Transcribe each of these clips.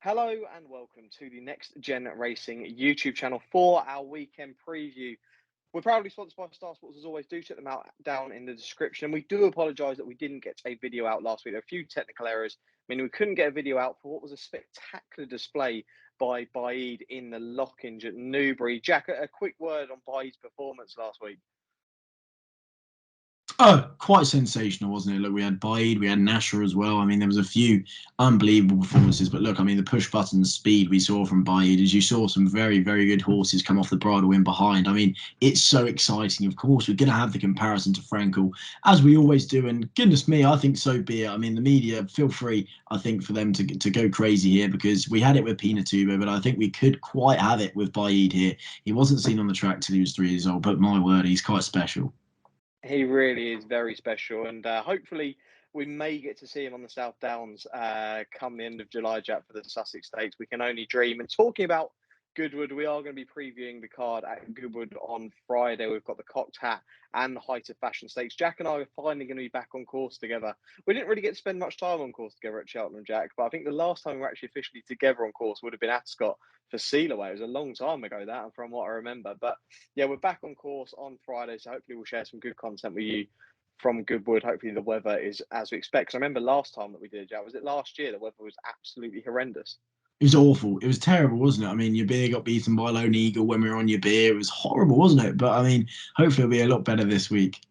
Hello and welcome to the Next Gen Racing YouTube channel for our weekend preview. We're proudly sponsored by Star Sports as always. Do check them out down in the description. We do apologise that we didn't get a video out last week. There were a few technical errors. I mean, we couldn't get a video out for what was a spectacular display by Baid in the Lockinge at Newbury. Jack, a quick word on Baid's performance last week. Oh, quite sensational, wasn't it? Look, we had Baid, we had Nasher as well. I mean, there was a few unbelievable performances. But look, I mean, the push-button speed we saw from Baid, as you saw some very, very good horses come off the bridle in behind. I mean, it's so exciting. Of course, we're going to have the comparison to Frankel, as we always do. And goodness me, I think so be it. I mean, the media, feel free, I think, for them to go crazy here, because we had it with Pinatubo, but I think we could quite have it with Baid here. He wasn't seen on the track till he was 3 years old, but my word, he's quite special. He really is very special, and hopefully we may get to see him on the South Downs come the end of July, Jack, for the Sussex Stakes. We can only dream. And talking about Goodwood, we are going to be previewing the card at Goodwood on Friday. We've got the Cocked Hat and the Height of Fashion Stakes. Jack and I are finally going to be back on course together. We didn't really get to spend much time on course together at Cheltenham, Jack, but I think the last time we were actually officially together on course would have been at Ascot for Sealaway. It was a long time ago, that, and from what I remember. But yeah, we're back on course on Friday, so hopefully we'll share some good content with you from Goodwood. Hopefully the weather is as we expect. Because I remember last time that we did, Jack, was it last year? The weather was absolutely horrendous. It was awful. It was terrible, wasn't it? I mean, your beer got beaten by Lone Eagle when we were on your beer. It was horrible, wasn't it? But I mean, hopefully it'll be a lot better this week.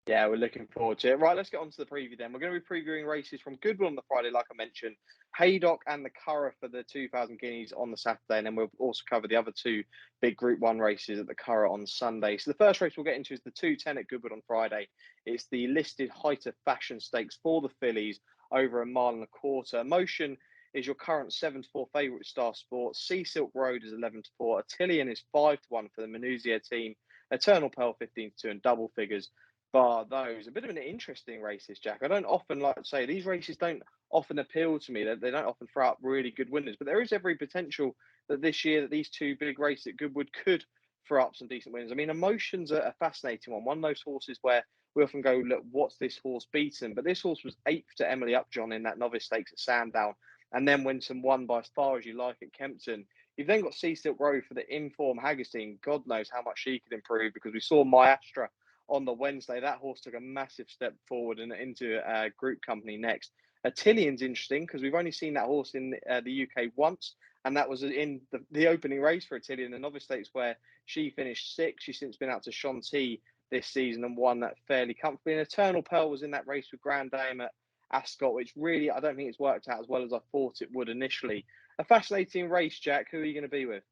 Yeah, we're looking forward to it. Right, let's get on to the preview then. We're going to be previewing races from Goodwood on the Friday, like I mentioned, Haydock and the Curragh for the 2,000 Guineas on the Saturday, and then we'll also cover the other two big Group 1 races at the Curragh on Sunday. So the first race we'll get into is the 2:10 at Goodwood on Friday. It's the listed Height of Fashion Stakes for the fillies over 1.25 miles. Emotion is your current 7-4 favourite Star Sport. Sea Silk Road is 11-4. Attillion is 5-1 for the Manuzia team. Eternal Pearl 15-2, and double figures bar those. A bit of an interesting races, Jack. I don't often like to say these races don't often appeal to me. They don't often throw up really good winners, but there is every potential that this year that these two big races at Goodwood could throw up some decent winners. I mean, Emotion's a fascinating one. One of those horses where we often go, look, what's this horse beaten? But this horse was 8th to Emily Upjohn in that novice stakes at Sandown, and then went and won by as far as you like at Kempton. You've then got Sea Silk Road for the inform Haggerstein. God knows how much she could improve, because we saw Maestra on the Wednesday. That horse took a massive step forward and into group company next. Attillion's interesting because we've only seen that horse in the UK once, and that was in the opening race for Attillion, the novice stakes, where she finished 6th. She's since been out to Shanti this season and won that fairly comfortably. And Eternal Pearl was in that race with Grand Dame at Ascot, which really, I don't think it's worked out as well as I thought it would initially. A fascinating race, Jack. Who are you going to be with?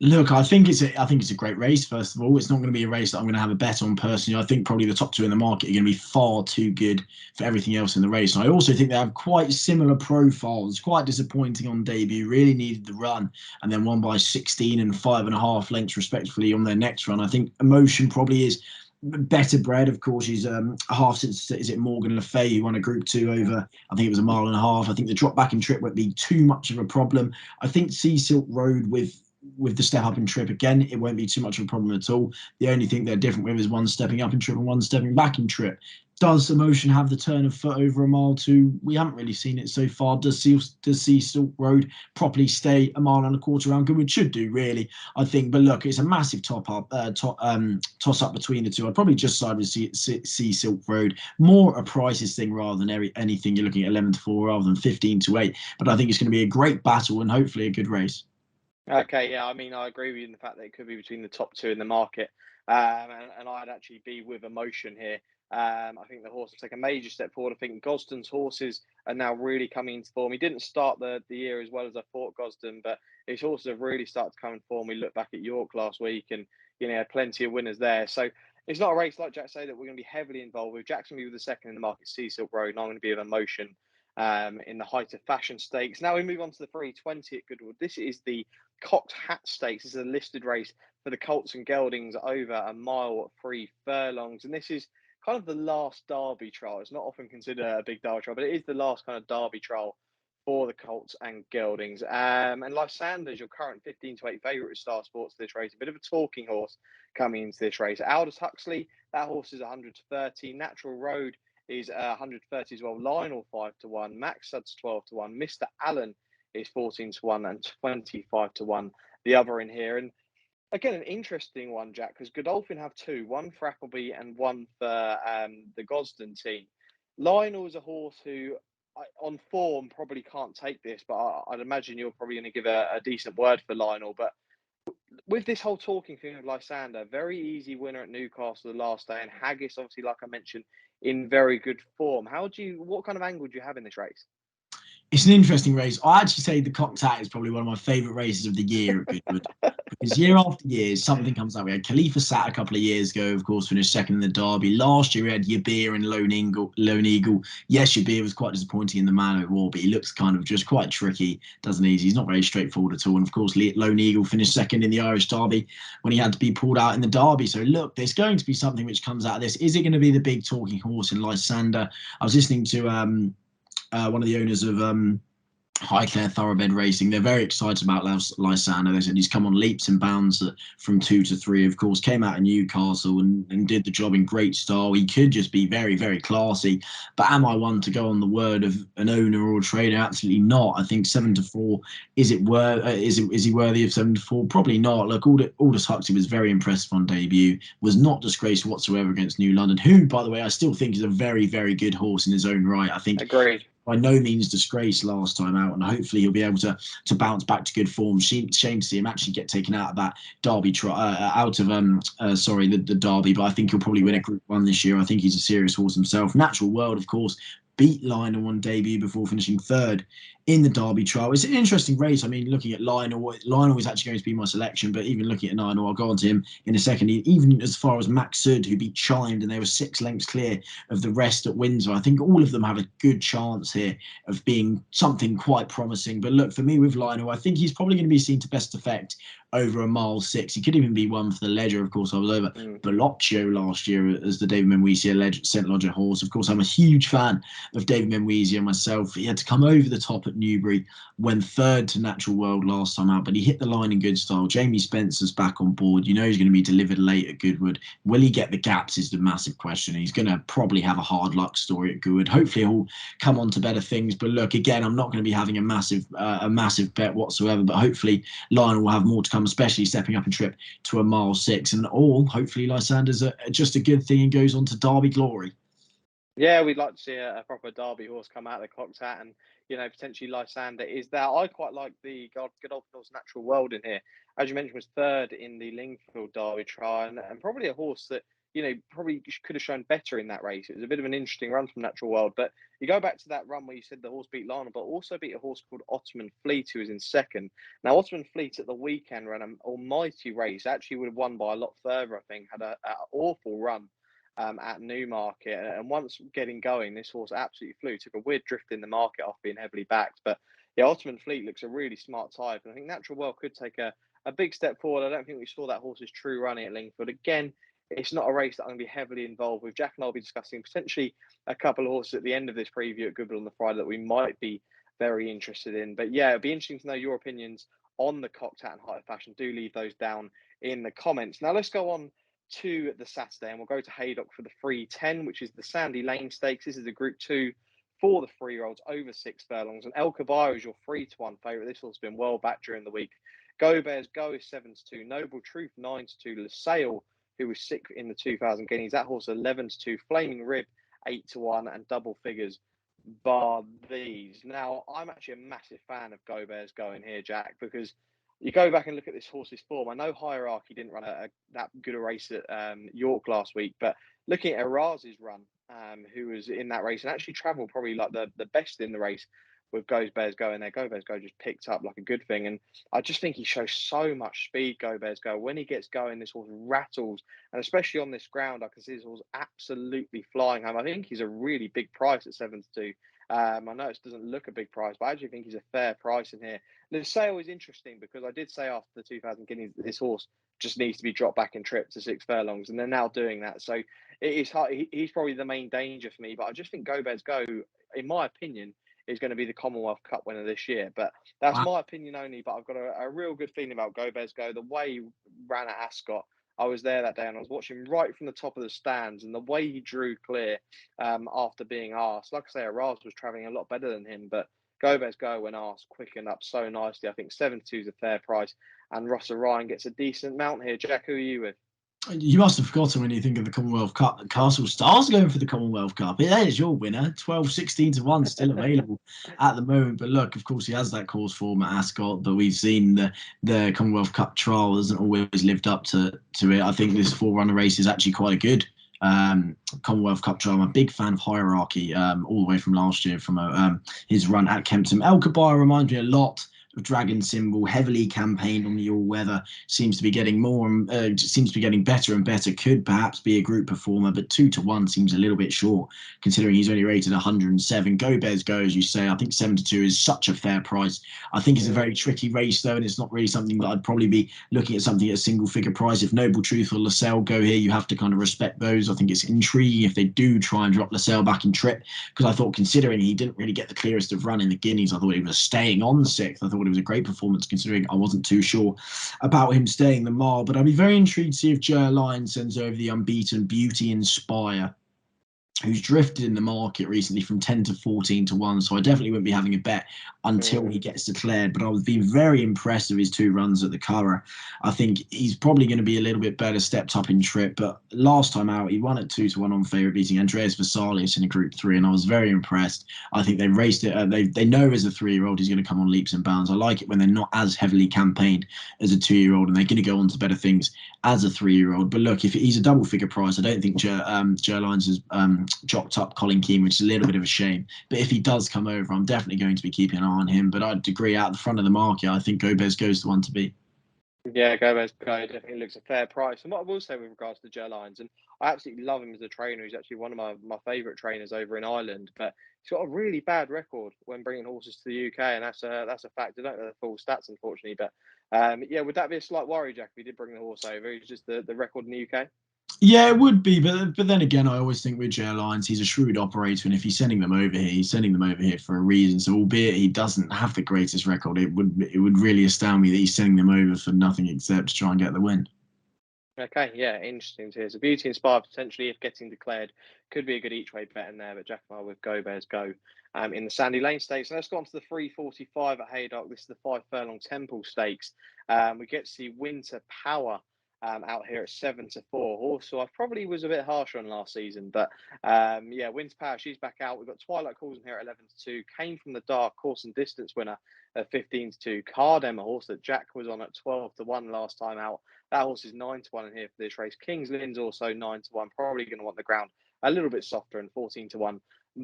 Look, I think it's a great race. First of all, it's not going to be a race that I'm going to have a bet on personally. I think probably the top two in the market are going to be far too good for everything else in the race. And I also think they have quite similar profiles. Quite disappointing on debut. Really needed the run, and then won by 16 and 5.5 lengths respectively on their next run. I think Emotion probably is better bred. Of course, she's half since, is it Morgan Le Fay, who won a Group 2 over, I think it was 1.5 miles. I think the drop back in trip won't be too much of a problem. I think Sea Silk Road with the step up in trip, again, it won't be too much of a problem at all. The only thing they're different with is one stepping up in trip and one stepping back in trip. Does Emotion have the turn of foot over 1.2 miles? We haven't really seen it so far. Does Sea Silk Road properly stay 1.25 miles around Goodwood? Should do, really, I think. But look, it's a massive toss up between the two. I'd probably just side with Sea Silk Road. More a prices thing rather than anything. You're looking at 11-4 rather than 15-8. But I think it's going to be a great battle and hopefully a good race. Okay, yeah, I mean, I agree with you in the fact that it could be between the top two in the market, and I'd actually be with Emotion here. I think the horse will take a major step forward. I think Gosden's horses are now really coming into form. He didn't start the year as well as I thought, Gosden, but his horses have really started to come in form. We look back at York last week, and had plenty of winners there. So it's not a race, like Jack say, that we're going to be heavily involved with. Jack's going to be with the second in the market, Sea Silk Road, and I'm going to be with Emotion in the Height of Fashion Stakes. Now we move on to the 3:20 at Goodwood. This is the Cocked Hat Stakes. This is a listed race for the Colts and Geldings over 1 mile 3 furlongs, and this is kind of the last Derby trial. It's not often considered a big Derby trial, but it is the last kind of Derby trial for the Colts and Geldings. And Lysander, your current 15-8 favourite Star Sports this race, a bit of a talking horse coming into this race. Aldous Huxley, that horse is 130. Natural Road is 130 as well. Lionel 5-1. Max Suds 12-1. Mr. Allen is 14 to 1 and 25 to 1 the other in here. And again, an interesting one, Jack, because Godolphin have two, one for Appleby and one for the Gosden team. Lionel is a horse who, on form, probably can't take this, but I'd imagine you're probably going to give a decent word for Lionel. But with this whole talking thing of Lysander, very easy winner at Newcastle the last day, and Haggis, obviously, like I mentioned, in very good form. What kind of angle do you have in this race? It's an interesting race. I actually say the Cocked Hat is probably one of my favourite races of the year at Goodwood. Because year after year, something comes up. We had Khalifa Sat a couple of years ago, of course, finished second in the Derby. Last year, we had Yabir and Lone Eagle. Yes, Yabir was quite disappointing in the Man O' War, but he looks kind of just quite tricky, doesn't he? He's not very straightforward at all. And of course, Lone Eagle finished second in the Irish Derby when he had to be pulled out in the Derby. So look, there's going to be something which comes out of this. Is it going to be the big talking horse in Lysander? I was listening to one of the owners of Highclere Thoroughbred Racing. They're very excited about Lysander. They said he's come on leaps and bounds from 2 to 3. Of course, came out of Newcastle and did the job in great style. He could just be very, very classy. But am I one to go on the word of an owner or a trainer? Absolutely not. I think 7 to 4. Is he worthy of 7 to 4? Probably not. Look, Aldous Huxley was very impressive on debut. Was not disgraced whatsoever against New London, who, by the way, I still think is a very, very good horse in his own right. I think. Agreed. By no means disgraced last time out, and hopefully he'll be able to bounce back to good form. Shame to see him actually get taken out of that Derby the Derby, but I think he'll probably win a Group 1 this year. I think he's a serious horse himself. Natural World, of course, beat Lionel on debut before finishing third in the Derby trial. It's an interesting race. I mean, looking at Lionel is actually going to be my selection, but even looking at Lionel, I'll go on to him in a second. Even as far as Max Sud, who beat Chimed, and they were 6 lengths clear of the rest at Windsor. I think all of them have a good chance here of being something quite promising. But look, for me with Lionel, I think he's probably going to be seen to best effect over a mile 6. He could even be one for the Ledger. Of course, I was over Bellocchio last year as the David Menwisia St. Lodger horse. Of course, I'm a huge fan of David Menwisia myself. He had to come over the top at Newbury, went third to Natural World last time out, but he hit the line in good style. Jamie Spencer's back on board. You know he's going to be delivered late at Goodwood. Will he get the gaps is the massive question. He's going to probably have a hard luck story at Goodwood. Hopefully he'll come on to better things. But look, again, I'm not going to be having a massive bet whatsoever, but hopefully Lionel will have more to come, especially stepping up in trip to a mile 6. And hopefully Lysander's just a good thing and goes on to Derby glory. Yeah, we'd like to see a proper Derby horse come out of the Cocked Hat, and potentially Lysander is that. I quite like the Godolphin horse Natural World in here. As you mentioned, was third in the Lingfield Derby trial, and probably a horse that probably could have shown better in that race. It was a bit of an interesting run from Natural World, but you go back to that run where you said the horse beat Lionel, but also beat a horse called Ottoman Fleet, who was in second. Now, Ottoman Fleet at the weekend ran an almighty race. Actually, would have won by a lot further. I think had an awful run at Newmarket, and once getting going, this horse absolutely flew. Took a weird drift in the market off being heavily backed, but yeah, Ottoman Fleet looks a really smart type, and I think Natural World could take a big step forward. I don't think we saw that horse's true running at Lingfield. Again, it's not a race that I'm going to be heavily involved with. Jack and I'll be discussing potentially a couple of horses at the end of this preview at Goodwood on the Friday that we might be very interested in. But yeah, it'd be interesting to know your opinions on the Cocked Hat and Height of Fashion. Do leave those down in the comments. Now let's go on to the Saturday, and we'll go to Haydock for the 310, which is the Sandy Lane Stakes. This is a Group 2 for the 3-year-olds over 6 furlongs, and El Caballo is your 3-1 favourite. This horse has been well back during the week. Go Bears Go is 7-2, Noble Truth 9-2, LaSalle, who was 6th in the 2000 Guineas, that horse 11-2, Flaming Rib 8-1, and double figures bar these. Now, I'm actually a massive fan of Go Bears Go in here, Jack, because you go back and look at this horse's form. I know Hierarchy didn't run that good a race at York last week, but looking at Araz's run, who was in that race and actually travelled probably like the best in the race with Go Bears Go in there. Go Bears Go just picked up like a good thing. And I just think he shows so much speed, Go Bears Go. When he gets going, this horse rattles. And especially on this ground, I can see this horse absolutely flying home. I think he's a really big price at 7-2. I know it doesn't look a big price, but I actually think he's a fair price in here. The sale is interesting because I did say after the 2000 Guineas this horse just needs to be dropped back in trip to 6 furlongs, and they're now doing that. So it is hard. He's probably the main danger for me, but I just think Go Bears Go, in my opinion, is going to be the Commonwealth Cup winner this year. But that's my opinion only, but I've got a real good feeling about Go Bears Go. The way he ran at Ascot, I was there that day and I was watching right from the top of the stands, and the way he drew clear after being asked. Like I say, Araz was travelling a lot better than him, but Go Bears Go, when asked, quickened up so nicely. I think 7-2 is a fair price, and Russell Ryan gets a decent mount here. Jack, who are you with? You must have forgotten when you think of the Commonwealth Cup. Castle Stars going for the Commonwealth Cup. That is your winner. 12, 16 to 1 still available at the moment. But look, of course, he has that course form at Ascot. But we've seen the Commonwealth Cup trial hasn't always lived up to it. I think this 4-runner race is actually quite a good Commonwealth Cup trial. I'm a big fan of Hierarchy all the way from last year from his run at Kempton. El Kabir reminds me a lot of Dragon Symbol, heavily campaigned on the all-weather, seems to be getting better and better. Could perhaps be a group performer, but 2 to 1 seems a little bit short considering he's only rated 107. Go Bears Go, as you say. I think 7 to 2 is such a fair price. I think it's a very tricky race though, and it's not really something that I'd probably be looking at something at a single figure price. If Noble Truth or Lascelles go here, you have to kind of respect those. I think it's intriguing if they do try and drop Lascelles back in trip, because I thought, considering he didn't really get the clearest of run in the Guineas, I thought he was staying on 6th. I thought it was a great performance considering I wasn't too sure about him staying the mile. But I'd be very intrigued to see if Jer Lyons sends over the unbeaten Beauty Inspire, who's drifted in the market recently from 10 to 14 to 1. So I definitely wouldn't be having a bet until he gets declared. But I was being very impressed with his 2 runs at the Curragh. I think he's probably going to be a little bit better stepped up in trip. But last time out, he won at 2 to 1 on favourite, beating Andreas Vesalius in a Group 3. And I was very impressed. I think they raced it. They know as a 3-year-old he's going to come on leaps and bounds. I like it when they're not as heavily campaigned as a 2-year-old, and they're going to go on to better things as a 3-year-old. But look, if he's a double figure price, I don't think Jer Lyons has jocked up Colin Keane, which is a little bit of a shame. But if he does come over, I'm definitely going to be keeping an eye on him. But I'd agree, out the front of the market, I think Go Bears Go's the one to beat. Yeah, Go Bears Go definitely looks a fair price. And what I will say with regards to Joe Lyons, and I absolutely love him as a trainer. He's actually one of my favourite trainers over in Ireland. But he's got a really bad record when bringing horses to the UK, and that's a fact. I don't know the full stats, unfortunately, but yeah, would that be a slight worry, Jack, if he did bring the horse over? It's just the record in the UK. Yeah, it would be, but then again, I always think with airlines, he's a shrewd operator, and if he's sending them over here, he's sending them over here for a reason. So, albeit he doesn't have the greatest record, it would really astound me that he's sending them over for nothing except to try and get the win. Okay, yeah, interesting to hear. So Beauty Inspired potentially, if getting declared, could be a good each way bet in there. But Jack and I with Go Bears Go in the Sandy Lane Stakes. So let's go on to the 3:45 at Haydock. This is the 5 furlong Temple Stakes. We get to see Winter Power out here at 7 to 4. Also, I probably was a bit harsher on last season, but yeah, Winter Power, she's back out. We've got Twilight Calls in here at 11 to 2. Came from the Dark, course and distance winner at 15 to 2. Cardem, a horse that Jack was on at 12 to 1 last time out. That horse is 9 to 1 in here for this race. King's Lynn's also 9 to 1. Probably going to want the ground a little bit softer, and 14 to 1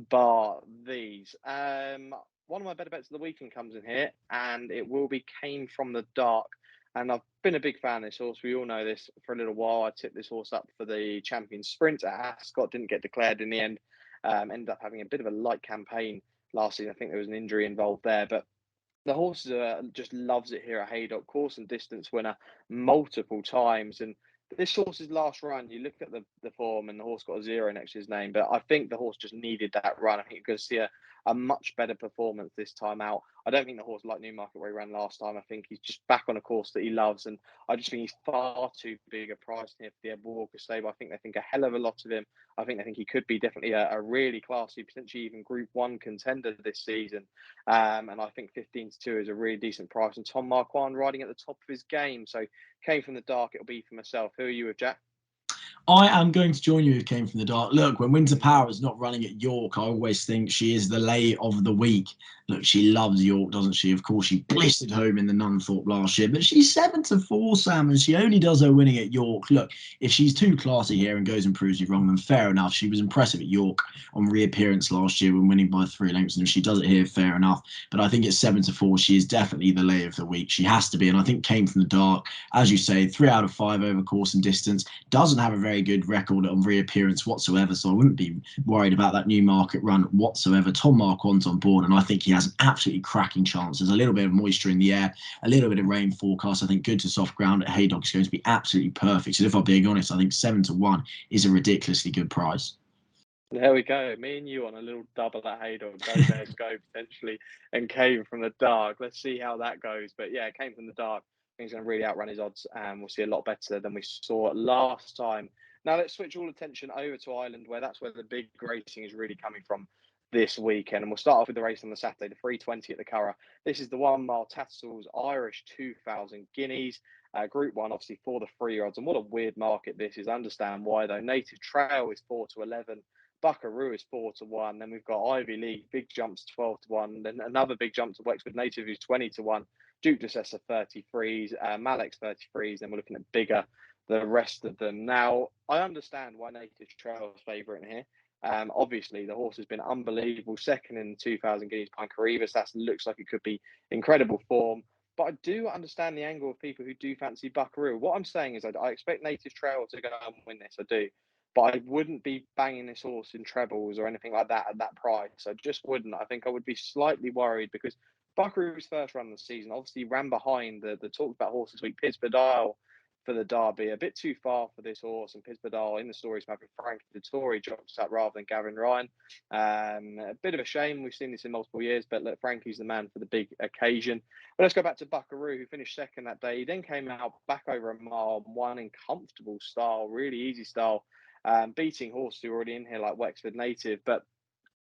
bar these. One of my better bets of the weekend comes in here, and it will be Came from the Dark. And I've been a big fan of this horse. We all know this for a little while. I tipped this horse up for the Champion Sprint at Ascot. Didn't get declared in the end. Ended up having a bit of a light campaign last season. I think there was an injury involved there. But the horse just loves it here at Haydock. Course and distance winner multiple times. And this horse's last run, you look at the form, and the horse got a 0 next to his name. But I think the horse just needed that run. I think you're going to see a much better performance this time out. I don't think the horse like Newmarket where he ran last time. I think he's just back on a course that he loves. And I just think he's far too big a price here for the Ed Walker stable. I think they think a hell of a lot of him. I think they think he could be definitely a really classy, potentially even Group 1 contender this season. And I think 15 to 2 is a really decent price. And Tom Marquand riding at the top of his game. So Came from the Dark, it'll be for myself. Who are you with, Jack? I am going to join you with Came from the Dark. Look, when Winter Power is not running at York, I always think she is the lay of the week. Look, she loves York, doesn't she? Of course, she blistered home in the Nunthorpe last year, but she's 7 to 4, Sam, and she only does her winning at York. Look, if she's too classy here and goes and proves you wrong, then fair enough. She was impressive at York on reappearance last year when winning by 3 lengths, and if she does it here, fair enough. But I think it's 7 to 4. She is definitely the lay of the week. She has to be, and I think Came from the Dark, as you say, 3 out of 5 over course and distance, doesn't have a very good record on reappearance whatsoever, so I wouldn't be worried about that Newmarket run whatsoever. Tom Marquand's on board, and I think he has an absolutely cracking chance. There's a little bit of moisture in the air, a little bit of rain forecast. I think good to soft ground at Haydock is going to be absolutely perfect. So if I'm being honest, I think 7 to 1 is a ridiculously good price. There we go. Me and you on a little double at Haydock. Go Bears Go potentially, and Came from the Dark. Let's see how that goes. But yeah, Came from the Dark. I think he's going to really outrun his odds, and we'll see a lot better than we saw last time. Now let's switch all attention over to Ireland, where that's where the big racing is really coming from. this weekend. And we'll start off with the race on the Saturday, the 3:20 at the Curragh. This is the 1 mile Tassels Irish 2000 Guineas. Group 1, obviously, for the 3-year-olds. And what a weird market this is. I understand why, though. Native Trail is 4-11. Buckaroo is 4-1. Then we've got Ivy League, big jumps 12-1. Then another big jump to Wexford Native, who's 20-1. Duke Ducessa 33s, Malek's 33s. Then we're looking at bigger, the rest of them. Now, I understand why Native Trail is favourite in here. Obviously, the horse has been unbelievable. Second in the 2000 Guineas Pancreas. That looks like it could be incredible form. But I do understand the angle of people who do fancy Buckaroo. What I'm saying is I expect Native Trail to go and win this. I do. But I wouldn't be banging this horse in trebles or anything like that at that price. I just wouldn't. I think I would be slightly worried because Buckaroo's first run of the season obviously ran behind the talked about horse this week, Pisbadile, for the Derby. A bit too far for this horse, and Pisbadile in the stories having Frankie Dettori drops up rather than Gavin Ryan. A bit of a shame. We've seen this in multiple years, but look, Frankie's the man for the big occasion. But let's go back to Buckaroo, who finished second that day. He then came out back over a mile, won in comfortable style, really easy style, beating horses who are already in here like Wexford Native. But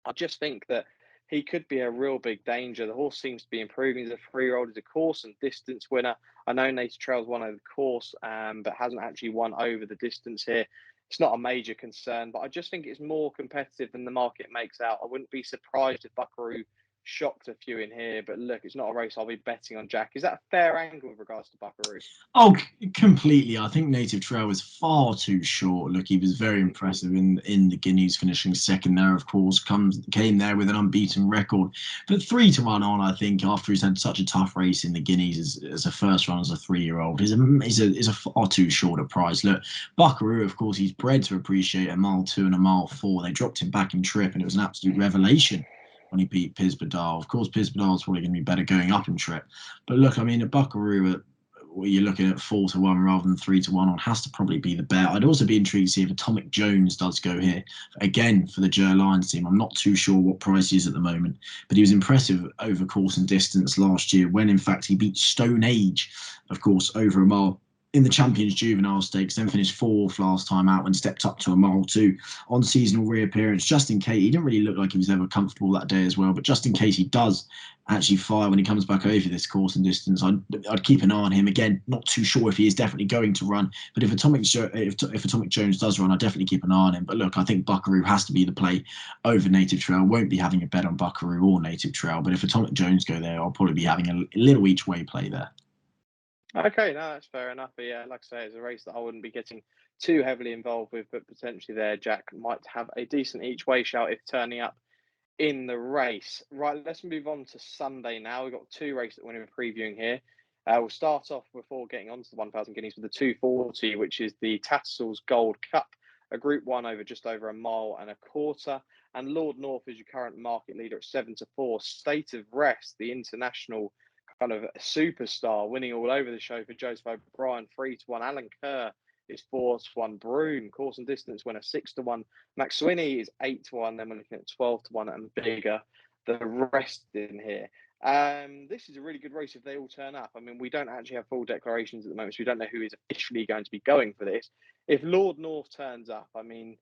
I just think that he could be a real big danger. The horse seems to be improving. He's a 3-year-old. He's a course and distance winner. I know Native Trail's won over the course, but hasn't actually won over the distance here. It's not a major concern, but I just think it's more competitive than the market makes out. I wouldn't be surprised if Buckaroo shocked a few in here, but look, it's not a race I'll be betting on, Jack. Is that a fair angle with regards to Buckaroo? Oh, completely. I think Native Trail was far too short. Look, he was very impressive in the Guineas, finishing second there, of course, came there with an unbeaten record. But 3-1 on, I think, after he's had such a tough race in the Guineas as a first run as a 3-year-old, is a far too short a price. Look, Buckaroo, of course, he's bred to appreciate a mile 2 and a mile 4. They dropped him back in trip, and it was an absolute revelation when he beat Pisbadile. Of course, Pisbadile's probably going to be better going up in trip. But look, I mean, a Buckaroo where you're looking at 4-1 rather than 3-1 on has to probably be the bet. I'd also be intrigued to see if Atomic Jones does go here again for the Ger Lions team. I'm not too sure what price he is at the moment, but he was impressive over course and distance last year when in fact he beat Stone Age, of course, over a mile in the Champions Juvenile Stakes, then finished 4th last time out and stepped up to a mile 2 on seasonal reappearance. Just in case, he didn't really look like he was ever comfortable that day as well, but just in case he does actually fire when he comes back over this course and distance, I'd keep an eye on him. Again, not too sure if he is definitely going to run, but if Atomic Jones does run, I'd definitely keep an eye on him. But look, I think Buckaroo has to be the play over Native Trail. Won't be having a bet on Buckaroo or Native Trail, but if Atomic Jones go there, I'll probably be having a little each way play there. Okay, no, that's fair enough. But yeah, like I say, it's a race that I wouldn't be getting too heavily involved with, but potentially there, Jack might have a decent each way shout if turning up in the race. Right, let's move on to Sunday now. We've got 2 races that we're previewing here. We'll start off before getting on to the 1,000 Guineas with the 240, which is the Tassels Gold Cup, a Group 1 over just over a mile and a quarter. And Lord North is your current market leader at 7-4. State of Rest, the international kind of superstar, winning all over the show for Joseph O'Brien, 3-1. Alan Kerr is 4-1. Broome, course and distance winner, 6-1. Max Swinney is 8-1. Then we're looking at 12-1 and bigger. The rest in here. This is a really good race if they all turn up. I mean, we don't actually have full declarations at the moment, so we don't know who is officially going to be going for this. If Lord North turns up, I mean,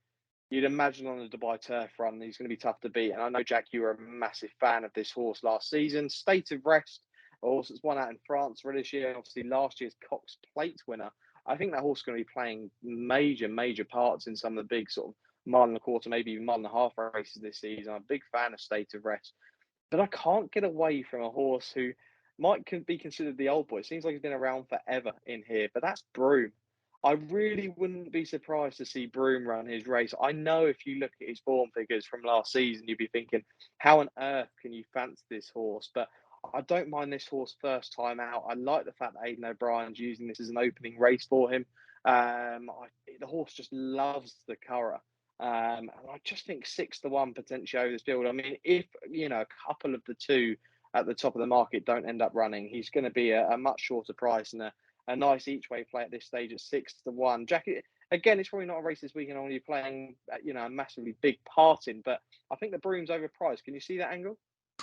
you'd imagine on the Dubai Turf run, he's going to be tough to beat. And I know, Jack, you were a massive fan of this horse last season. State of Rest, a horse that's won out in France for this year, obviously last year's Cox Plate winner. I think that horse is going to be playing major parts in some of the big sort of mile and a quarter, maybe even mile and a half races this season. I'm a big fan of State of Rest. But I can't get away from a horse who might be considered the old boy. It seems like he's been around forever in here, but that's Broome. I really wouldn't be surprised to see Broome run his race. I know if you look at his form figures from last season, you'd be thinking, how on earth can you fancy this horse? But I don't mind this horse first time out. I like the fact that Aidan O'Brien's using this as an opening race for him. The horse just loves the Curragh. And I just think 6-1 potentially over this field. I mean, if a couple of the 2 at the top of the market don't end up running, he's going to be a much shorter price and a nice each way play at this stage at 6-1. Jack, again, it's probably not a race this weekend only playing a massively big part in, but I think the Broome's overpriced. Can you see that angle?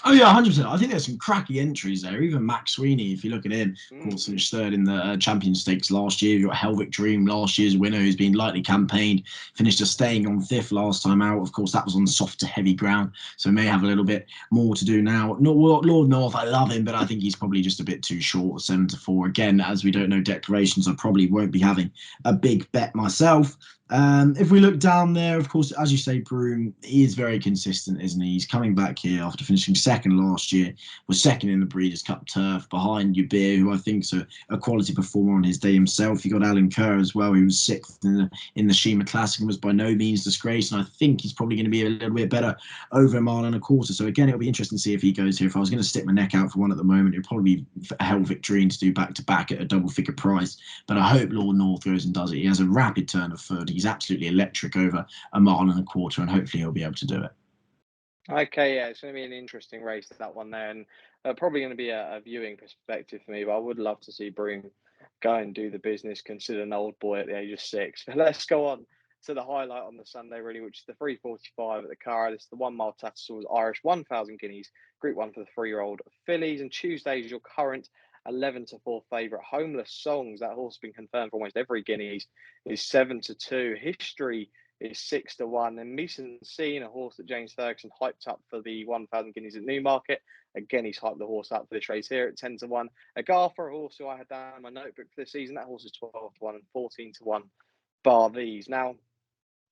Oh yeah, 100%. I think there's some cracky entries there. Even Max Sweeney, if you look at him, of course, finished third in the Champions Stakes last year. You've got Helvic Dream, last year's winner, who's been lightly campaigned, finished just staying on fifth last time out. Of course, that was on soft to heavy ground, so he may have a little bit more to do now. Lord North, I love him, but I think he's probably just a bit too short, 7-4. Again, as we don't know declarations, I probably won't be having a big bet myself. If we look down there, of course, as you say, Broome, he is very consistent, isn't he? He's coming back here after finishing second last year, was second in the Breeders' Cup Turf, behind Ubir, who I think is a quality performer on his day himself. You got Alan Kerr as well, who was sixth in the Shima Classic and was by no means disgraced, and I think he's probably going to be a little bit better over 1.25 miles. So again, it'll be interesting to see if he goes here. If I was going to stick my neck out for one at the moment, it'd probably be a Helvic Dream to do back-to-back at a double-figure price, but I hope Lord North goes and does it. He has a rapid turn of foot. He's absolutely electric over 1.25 miles, and hopefully he'll be able to do it. Okay, yeah, it's going to be an interesting race, that one there, and probably going to be a viewing perspective for me. But I would love to see Broome go and do the business, consider an old boy at the age of 6. But let's go on to the highlight on the Sunday, really, which is the 3:45 at the Curragh. This is the 1 mile Tassels Irish 1,000 guineas, Group 1 for the 3-year-old fillies. And Tuesday is your current 11-4 favourite, Homeless Songs. That horse has been confirmed for almost every Guineas, is 7-2. History is 6-1. And Meeson Scene, a horse that James Ferguson hyped up for the 1,000 guineas at Newmarket. Again, he's hyped the horse up for this race here at 10-1. Agartha, a horse who I had down in my notebook for this season, that horse is 12-1 and 14-1, bar these. Now,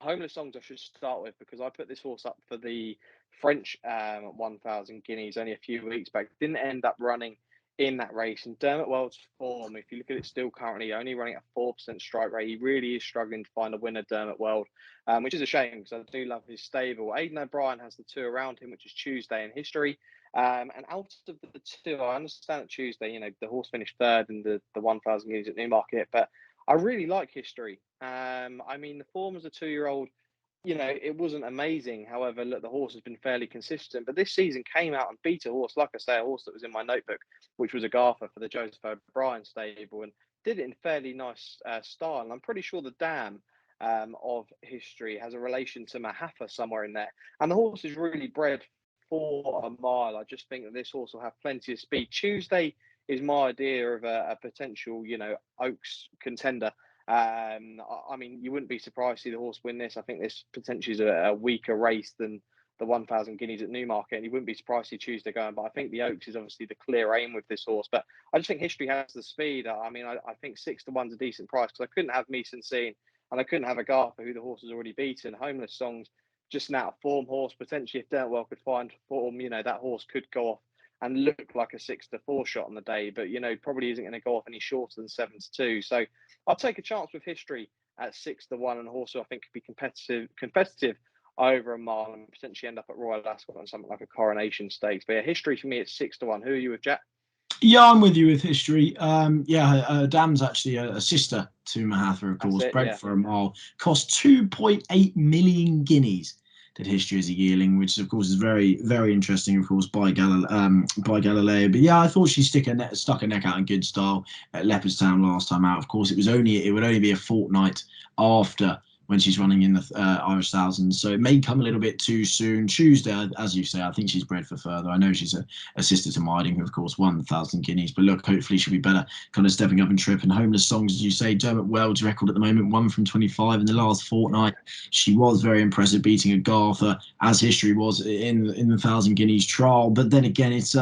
Homeless Songs I should start with, because I put this horse up for the French 1,000 guineas only a few weeks back. Didn't end up running in that race. And Dermot Well's form, if you look at it still currently, only running at 4% strike rate. He really is struggling to find a winner, Dermot Weld, which is a shame because I do love his stable. Aidan O'Brien has the 2 around him, which is Tuesday in History. And out of the 2, I understand that Tuesday, the horse finished third in the 1,000 guineas at Newmarket, but I really like History. I mean, the form as a 2-year-old, it wasn't amazing. However, look, the horse has been fairly consistent. But this season came out and beat a horse, like I say, a horse that was in my notebook, which was Agartha for the Joseph O'Brien stable, and did it in fairly nice style. And I'm pretty sure the dam of History has a relation to Mahafa somewhere in there. And the horse is really bred for a mile. I just think that this horse will have plenty of speed. Tuesday is my idea of a potential, Oaks contender. I mean, you wouldn't be surprised to see the horse win this. I think this potentially is a weaker race than the 1,000 guineas at Newmarket, and you wouldn't be surprised to see Tuesday going. But I think the Oaks is obviously the clear aim with this horse. But I just think History has the speed. I mean, I think 6-1's a decent price, because I couldn't have Meeson Scene and I couldn't have Agartha, who the horse has already beaten. Homeless Songs, just an out of form horse. Potentially, if Dirtwell could find form, that horse could go off and look like a 6-4 shot on the day, but probably isn't going to go off any shorter than 7-2. So I'll take a chance with History at 6-1, and a horse who I think could be competitive over a mile and potentially end up at Royal Ascot on something like a Coronation Stakes. But yeah, History for me at 6-1. Who are you with, Jack? Yeah, I'm with you with History. Dam's actually a sister to Mahafa, of course, bred for a mile. Cost 2.8 million guineas. Did History as a yearling, which of course is very, very interesting, of course, by Galileo. But yeah, I thought she stuck her neck out in good style at Leopardstown last time out. Of course, it would only be a fortnight after when she's running in the Irish Thousands, so it may come a little bit too soon. Tuesday, as you say, I think she's bred for further. I know she's a sister to Myding, who of course won the 1,000 guineas, but look, hopefully she'll be better, kind of stepping up in trip. And Homeless Songs, as you say, Dermot Weld's record at the moment, 1 from 25 in the last fortnight. She was very impressive, beating Agartha, as History was in the 1,000 guineas trial. But then again, it's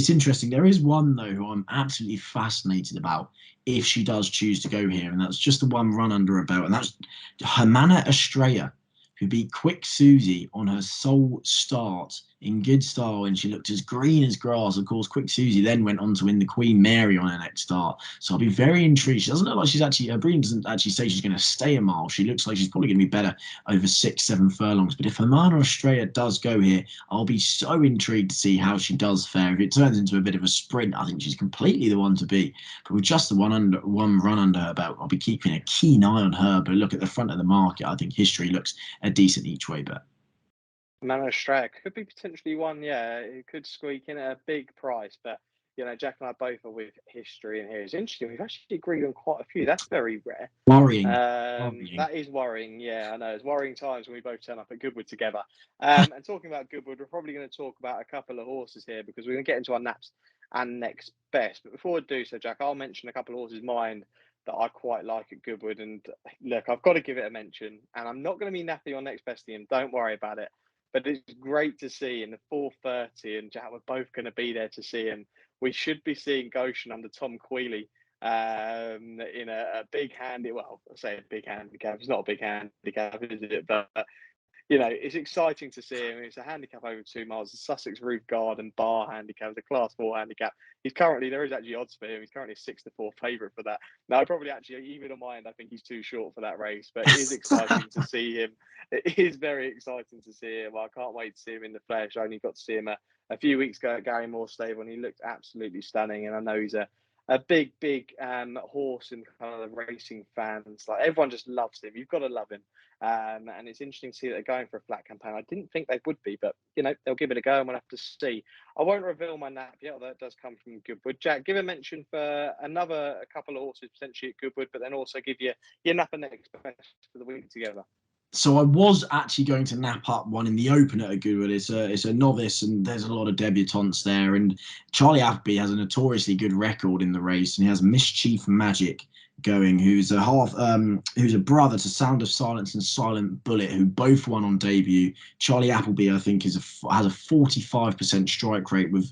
interesting. There is one though who I'm absolutely fascinated about, if she does choose to go here, and that's just the one run under her belt, and that's Hermana Estrella, who beat Quick Susie on her sole start in good style, and she looked as green as grass. Of course, Quick Susie then went on to win the Queen Mary on her next start, so I'll be very intrigued. She doesn't look like her breeding doesn't actually say she's going to stay a mile. She looks like she's probably going to be better over 6-7 furlongs. But if Hermana Estrella does go here, I'll be so intrigued to see how she does fare. If it turns into a bit of a sprint, I think she's completely the one to beat. But with just the one run under her belt, I'll be keeping a keen eye on her. But look at the front of the market, I think History looks a decent each way bet. Mano Estrella could be potentially one, yeah. It could squeak in at a big price, but Jack and I both are with history in here. It's interesting. We've actually agreed on quite a few. That's very rare. Worrying. That is worrying. Yeah, I know. It's worrying times when we both turn up at Goodwood together. And talking about Goodwood, we're probably going to talk about a couple of horses here because we're going to get into our naps and next best. But before I do so, Jack, I'll mention a couple of horses mine that I quite like at Goodwood. And look, I've got to give it a mention. And I'm not going to be napping on next best team. Don't worry about it. But it's great to see in the 4:30, and Jack, we're both going to be there to see him. We should be seeing Goshen under Tom Queally in a big handy. Well, I say a big handicap. It's not a big handicap, is it? But it's exciting to see him. It's a handicap over 2 miles. The Sussex Roof Garden Bar handicap. It's a Class 4 handicap. There is actually odds for him. He's currently a 6-4 favourite for that. Now, probably actually, even on my end, I think he's too short for that race. But it is exciting to see him. It is very exciting to see him. I can't wait to see him in the flesh. I only got to see him a few weeks ago at Gary Moore Stable, and he looked absolutely stunning. And I know he's a big horse in kind of the racing fans. Like, everyone just loves him. You've got to love him. And it's interesting to see that they're going for a flat campaign. I didn't think they would be, but they'll give it a go, and we'll have to see. I won't reveal my nap yet, although it does come from Goodwood. Jack, give a mention for a couple of horses potentially at Goodwood, but then also give you your nap and next best for the week together. So I was actually going to nap up one in the opener at Goodwood. It's a novice, and there's a lot of debutantes there. And Charlie Appleby has a notoriously good record in the race, and he has Mischief Magic going, who's a brother to Sound of Silence and Silent Bullet, who both won on debut. Charlie Appleby, I think, has a 45% strike rate with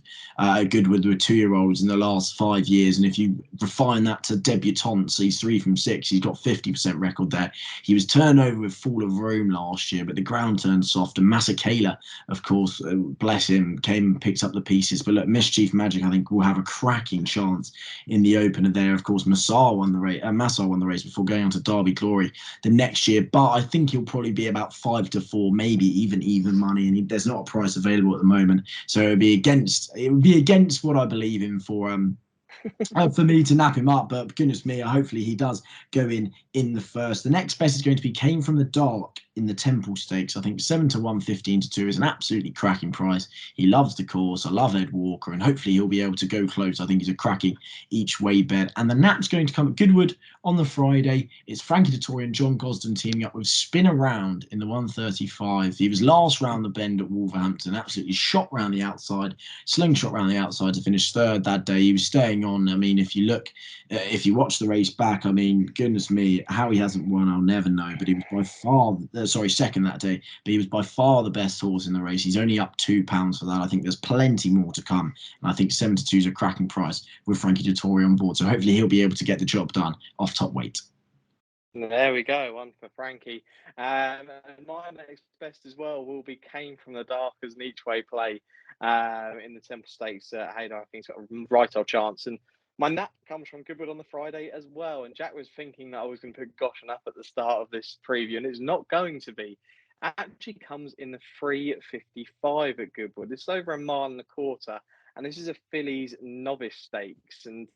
Goodwood with 2-year-olds in the last 5 years. And if you refine that to debutantes, he's 3 from 6. He's got 50% record there. He was turned over with Fall of Rome last year, but the ground turned soft. And Masakela, of course, bless him, came and picked up the pieces. But look, Mischief Magic, I think, will have a cracking chance in the opener there. Of course, Massar won the race before going on to Derby Glory the next year, but I think he'll probably be about 5-4, maybe even money, and there's not a price available at the moment, so it would be against what I believe in for me to nap him up. But goodness me, hopefully he does go in the first. The next best is going to be Came From the Dark in the Temple Stakes. I think 7-1, 15-2 is an absolutely cracking price. He loves the course. I love Ed Walker, and hopefully he'll be able to go close. I think he's a cracking each way bet. And the nap's going to come at Goodwood on the Friday. It's Frankie Dettori and John Gosden teaming up with Spin Around in the 135. He was last round the bend at Wolverhampton, absolutely shot round the outside, slingshot round the outside to finish third that day. He was staying on. I mean, if you watch the race back, I mean, goodness me, how he hasn't won, I'll never know. But he was by far, second that day, but he was by far the best horse in the race. He's only up £2 for that. I think there's plenty more to come. And I think 7-2 is a cracking price with Frankie Dettori on board. So hopefully he'll be able to get the job done off top weight. There we go, one for Frankie. And my next best as well will be Came From the Dark as an each way play in the Temple Stakes at Haydock. I think he's got a right old chance. And my nap comes from Goodwood on the Friday as well. And Jack was thinking that I was going to put Goshen up at the start of this preview, and it's not going to be. It actually comes in the 3:55 at Goodwood. It's over 1.25 miles, and this is a fillies novice stakes. And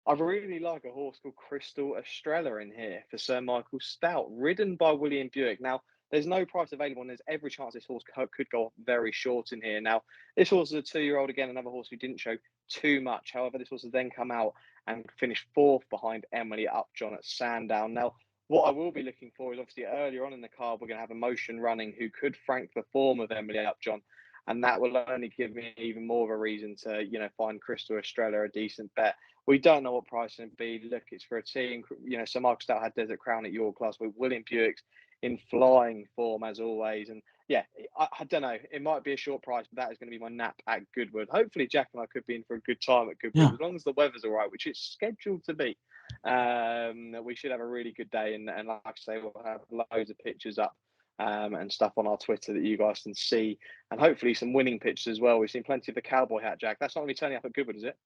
I really like a horse called Crystal Estrella in here for Sir Michael Stout, ridden by William Buick. Now, there's no price available, and there's every chance this horse could go off very short in here. Now, this horse is a 2-year-old, again, another horse who didn't show too much. However, this horse has then come out and finished 4th behind Emily Upjohn at Sandown. Now, what I will be looking for is obviously earlier on in the card, we're going to have Emotion running, who could frank the form of Emily Upjohn. And that will only give me even more of a reason to, find Crystal Estrella a decent bet. We don't know what price it'll be. Look, it's for a team. Sir Michael Stout had Desert Crown at York last week. William Buick's in flying form as always. And yeah, I don't know. It might be a short price, but that is going to be my nap at Goodwood. Hopefully, Jack and I could be in for a good time at Goodwood, as long as the weather's all right, which it's scheduled to be. We should have a really good day. And like I say, we'll have loads of pictures up and stuff on our Twitter that you guys can see. And hopefully some winning pictures as well. We've seen plenty of the cowboy hat, Jack. That's not going to be turning up at Goodwood, is it?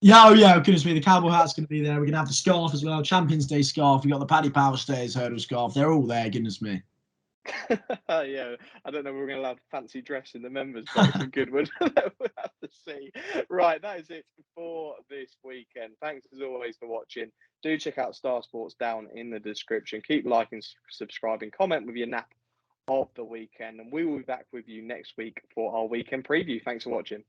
Yeah, goodness me, the cowboy hat's going to be there. We're going to have the scarf as well, Champions Day scarf. We've got the Paddy Power Stairs hurdle scarf. They're all there, goodness me. Yeah, I don't know if we're going to have fancy dress in the members box in Goodwood. We'll have to see. Right, that is it for this weekend. Thanks as always for watching. Do check out Star Sports down in the description. Keep liking, subscribing, comment with your nap of the weekend, and we will be back with you next week for our weekend preview. Thanks for watching.